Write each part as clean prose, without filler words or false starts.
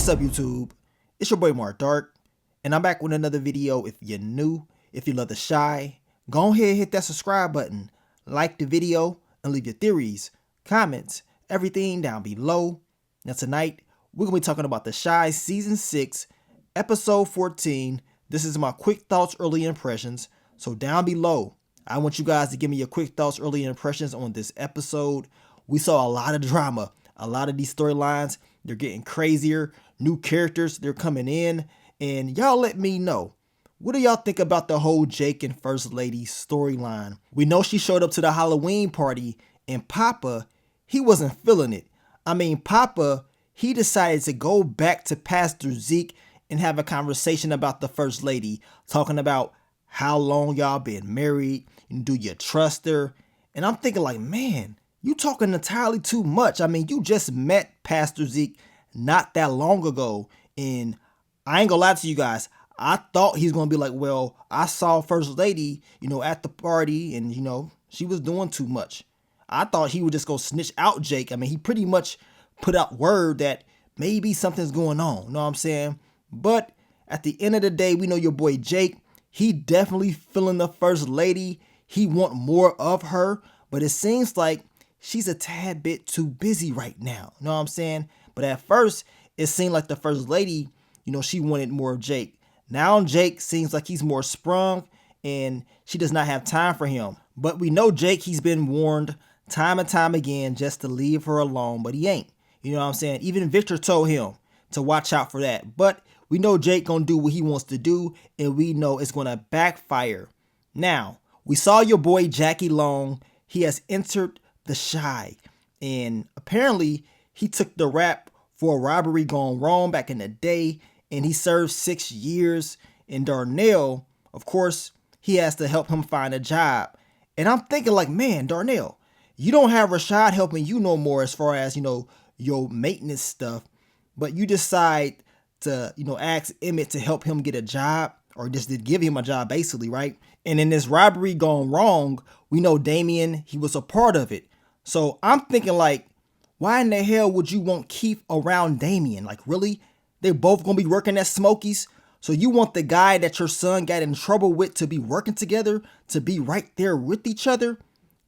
What's up, YouTube? It's your boy Mark Dark, and I'm back with another video. If you're new, if you love the Shy, go ahead and hit that subscribe button, like the video, and leave your theories, comments, everything down below. Now tonight, we're going to be talking about the Shy Season 6, Episode 14. This is my quick thoughts, early impressions. So down below, I want you guys to give me your quick thoughts, early impressions on this episode. We saw a lot of drama, a lot of these storylines. They're getting crazier. New characters, they're coming in. And y'all let me know, what do y'all think about the whole Jake and First Lady storyline? We know she showed up to the Halloween party, and Papa, he wasn't feeling it. I mean, Papa, he decided to go back to Pastor Zeke and have a conversation about the First Lady, talking about how long y'all been married, and do you trust her? And I'm thinking like, man, you talking entirely too much. I mean, you just met Pastor Zeke not that long ago, and I ain't gonna lie to you guys, I thought he's gonna be like, well, I saw First Lady, at the party, and she was doing too much. I thought he would just go snitch out Jake. I mean, he pretty much put out word that maybe something's going on, you know what I'm saying? But at the end of the day, we know your boy Jake, he definitely feeling the First Lady. He want more of her, but it seems like she's a tad bit too busy right now, you know what I'm saying? But at first, it seemed like the First Lady, she wanted more of Jake. Now Jake seems like he's more sprung and she does not have time for him. But we know Jake, he's been warned time and time again just to leave her alone, but he ain't. You know what I'm saying? Even Victor told him to watch out for that. But we know Jake gonna do what he wants to do, and we know it's gonna backfire. Now, we saw your boy Jackie Long. He has entered the Shy, and apparently he took the rap for a robbery gone wrong back in the day, and he served 6 years. And Darnell, of course, he has to help him find a job. And I'm thinking like, man, Darnell, you don't have Rashad helping you no more as far as, your maintenance stuff, but you decide to, ask Emmit to help him get a job, or just to give him a job basically, right? And in this robbery gone wrong, we know Damien, he was a part of it. So I'm thinking like, why in the hell would you want Keith around Damien? Like, really? They're both gonna be working at Smokey's? So you want the guy that your son got in trouble with to be working together, to be right there with each other?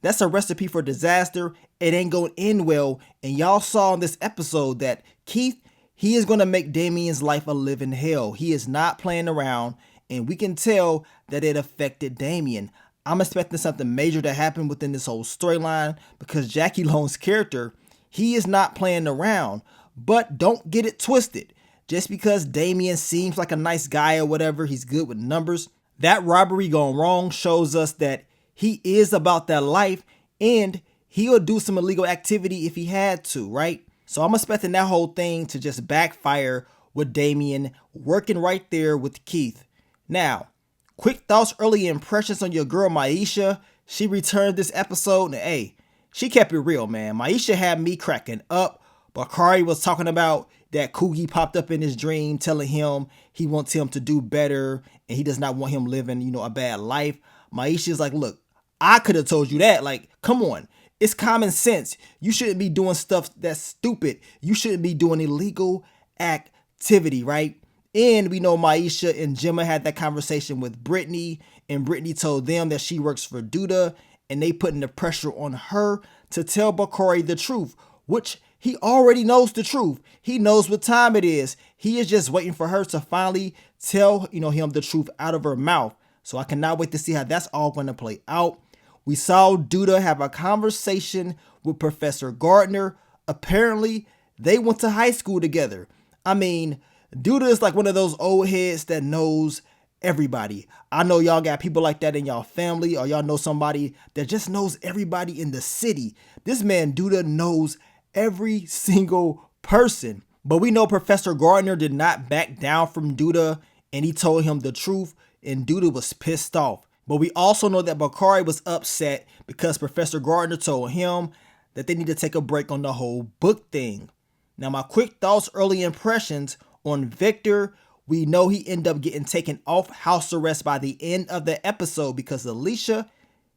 That's a recipe for disaster. It ain't gonna end well. And y'all saw in this episode that Keith, he is gonna make Damien's life a living hell. He is not playing around, and we can tell that it affected Damien. I'm expecting something major to happen within this whole storyline, because Jackie Long's character, he is not playing around. But don't get it twisted. Just because Damien seems like a nice guy or whatever, he's good with numbers, that robbery gone wrong shows us that he is about that life, and he'll do some illegal activity if he had to, right? So I'm expecting that whole thing to just backfire with Damien working right there with Keith. Now, quick thoughts, early impressions on your girl Misha. She returned this episode, and hey, she kept it real, man. Misha had me cracking up. Bakari was talking about that Coogie popped up in his dream, telling him he wants him to do better, and he does not want him living, a bad life. Misha's like, look, I could have told you that. Like, come on. It's common sense. You shouldn't be doing stuff that's stupid. You shouldn't be doing illegal activity, right? And we know Misha and Gemma had that conversation with Brittany, and Brittany told them that she works for Duda, and they putting the pressure on her to tell Bakari the truth, which he already knows the truth. He knows what time it is. He is just waiting for her to finally tell, him the truth out of her mouth. So I cannot wait to see how that's all going to play out. We saw Duda have a conversation with Professor Gardner. Apparently, they went to high school together. I mean, Duda is like one of those old heads that knows everybody. I know y'all got people like that in y'all family, or y'all know somebody that just knows everybody in the city. This man Duda knows every single person. But we know Professor Gardner did not back down from Duda, and he told him the truth, and Duda was pissed off. But we also know that Bakari was upset because Professor Gardner told him that they need to take a break on the whole book thing. Now, my quick thoughts, early impressions on Victor. We know he ended up getting taken off house arrest by the end of the episode because Alicia,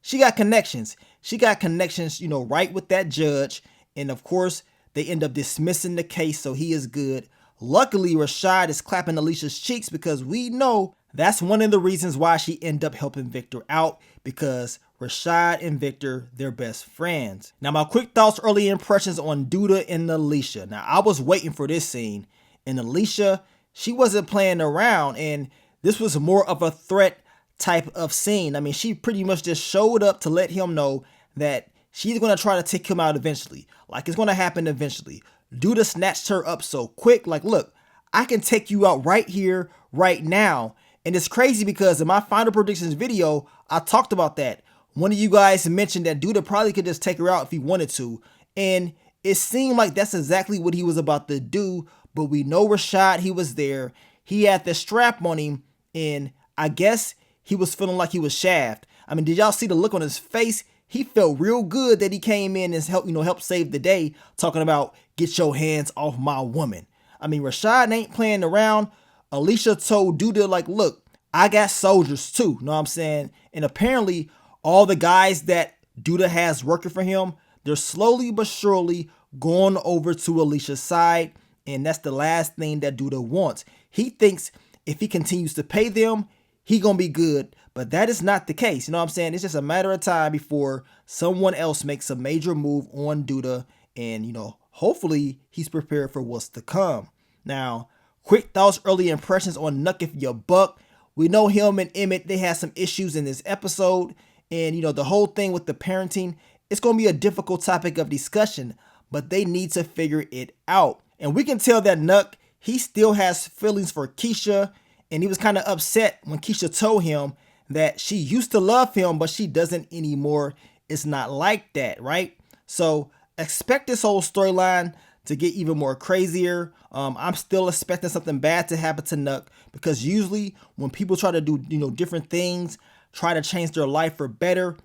she got connections. She got connections, right with that judge. And of course, they end up dismissing the case, so he is good. Luckily, Rashad is clapping Alicia's cheeks because we know that's one of the reasons why she ended up helping Victor out, because Rashad and Victor, they're best friends. Now, my quick thoughts, early impressions on Duda and Alicia. Now, I was waiting for this scene, and Alicia, she wasn't playing around, and this was more of a threat type of scene. I mean, she pretty much just showed up to let him know that she's going to try to take him out eventually. Like, it's going to happen eventually. Duda snatched her up so quick, like, look, I can take you out right here, right now. And it's crazy because in my final predictions video, I talked about that. One of you guys mentioned that Duda probably could just take her out if he wanted to. And it seemed like that's exactly what he was about to do. But we know Rashad, he was there. He had the strap on him. And I guess he was feeling like he was shaft. I mean, did y'all see the look on his face? He felt real good that he came in and helped save the day, talking about get your hands off my woman. I mean, Rashad ain't playing around. Alicia told Duda, like, look, I got soldiers too, know what I'm saying? And apparently all the guys that Duda has working for him, they're slowly but surely going over to Alicia's side. And that's the last thing that Duda wants. He thinks if he continues to pay them, he gonna be good. But that is not the case. You know what I'm saying? It's just a matter of time before someone else makes a major move on Duda. And, you know, hopefully he's prepared for what's to come. Now, quick thoughts, early impressions on Nuck If Ya Buck. We know him and Emmit, they had some issues in this episode. And, you know, the whole thing with the parenting, it's going to be a difficult topic of discussion. But they need to figure it out. And we can tell that Nuck, he still has feelings for Keisha. And he was kind of upset when Keisha told him that she used to love him, but she doesn't anymore. It's not like that, right? So expect this whole storyline to get even more crazier. I'm still expecting something bad to happen to Nuck, because usually when people try to do, you know, different things, try to change their life for better,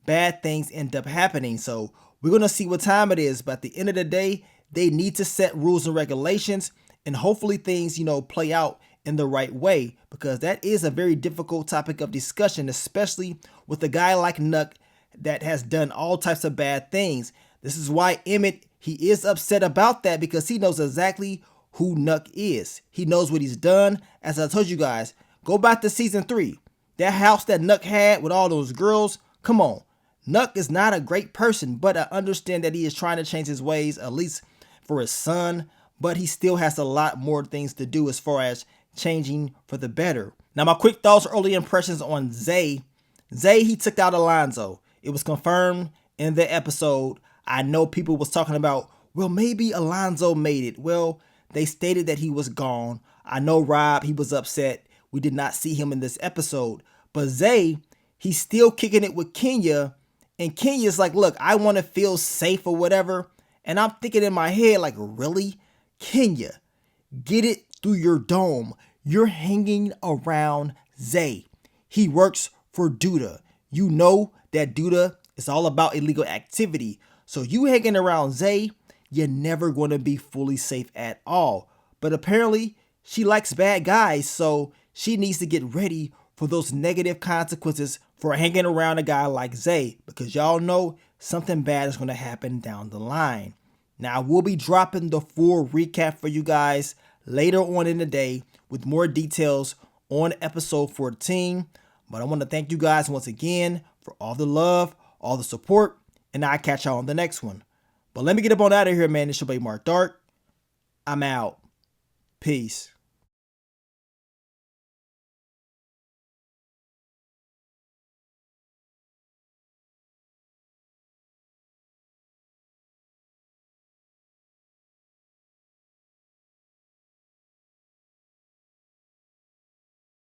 bad things end up happening. So we're going to see what time it is. But at the end of the day, they need to set rules and regulations, and hopefully things, you know, play out in the right way, because that is a very difficult topic of discussion, especially with a guy like Nuck that has done all types of bad things. This is why Emmit, he is upset about that, because he knows exactly who Nuck is. He knows what he's done. As I told you guys, go back to season 3. That house that Nuck had with all those girls, come on. Nuck is not a great person, but I understand that he is trying to change his ways, at least for his son, but he still has a lot more things to do as far as changing for the better. Now, my quick thoughts, early impressions on Zay. Zay, he took out Alonzo. It was confirmed in the episode. I know people was talking about, well, maybe Alonzo made it. Well, they stated that he was gone. I know Rob, he was upset. We did not see him in this episode. But Zay, he's still kicking it with Kenya. And Kenya's like, look, I want to feel safe or whatever. And I'm thinking in my head, like, really? Kenya, get it through your dome. You're hanging around Zay. He works for Duda. You know that Duda is all about illegal activity. So you hanging around Zay, you're never going to be fully safe at all. But apparently she likes bad guys, so she needs to get ready for those negative consequences for hanging around a guy like Zay, because y'all know something bad is going to happen down the line. Now, I will be dropping the full recap for you guys later on in the day with more details on episode 14. But I want to thank you guys once again for all the love, all the support, and I'll catch y'all on the next one. But let me get up on out of here, man. It's your boy Mark Dark. I'm out. Peace.